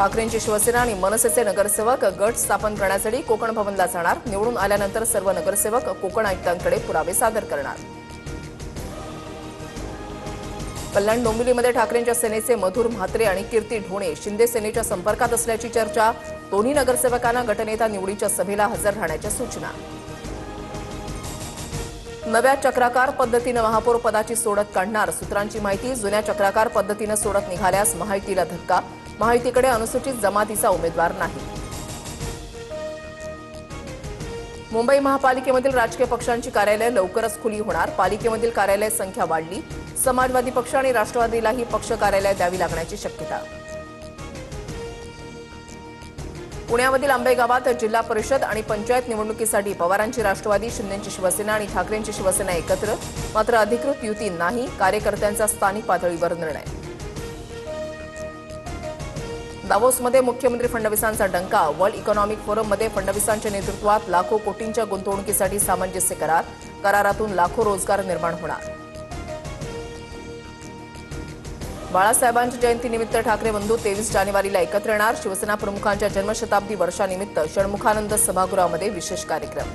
ठाकरेंची शिवसेना आणि मनसेचे नगरसेवक गट स्थापन करण्यासाठी कोकण भवनला जाणार। निवडून आल्यानंतर सर्व नगरसेवक कोकण आयुक्तांकडे पुरावे सादर करणार। कल्याण डोंबिवलीमध्ये ठाकरेंच्या सेनेचे मधुर म्हात्रे आणि कीर्ती ढोणे शिंदे सेनेच्या संपर्कात असल्याची चर्चा। दोन्ही नगरसेवकांना गटनेता निवडीच्या सभेला हजर राहण्याच्या सूचना। नव्या चक्राकार पद्धतीने महापौर पदाची सोडत काढणार सूत्रांची माहिती। जुन्या चक्राकार पद्धतीने सोडत निघाल्यास महायुतीला धक्का। महायुतीकडे अनुसूचित जमातीचा उमेदवार नाही। मुंबई महापालिकेमधील राजकीय पक्षांची कार्यालय लवकरच खुली होणार। पालिकेमधील कार्यालय संख्या वाढली। समाजवादी पक्ष आणि राष्ट्रवादीलाही पक्ष कार्यालय द्यावी लागण्याची शक्यता। पुण्यामधील आंबेगावात जिल्हा परिषद आणि पंचायत निवडणुकीसाठी पवारांची राष्ट्रवादी, शिंदेंची शिवसेना आणि ठाकरेंची शिवसेना एकत्र। मात्र अधिकृत युती नाही। कार्यकर्त्यांचा स्थानिक पातळीवर निर्णय। दावोसमध्ये मुख्यमंत्री फडणवीसांचा डंका। वर्ल्ड इकॉनॉमिक फोरममध्ये फडणवीसांच्या नेतृत्वात लाखो कोटींच्या गुंतवणुकीसाठी सामंजस्य करार। करारातून लाखो रोजगार निर्माण होणार। बाळासाहेबांच्या जयंतीनिमित्त ठाकरे बंधू 23 जानेवारीला एकत्र येणार। शिवसेना प्रमुखांच्या जन्मशताब्दी वर्षानिमित्त षण्मुखानंद सभागृहामध्ये विशेष कार्यक्रम।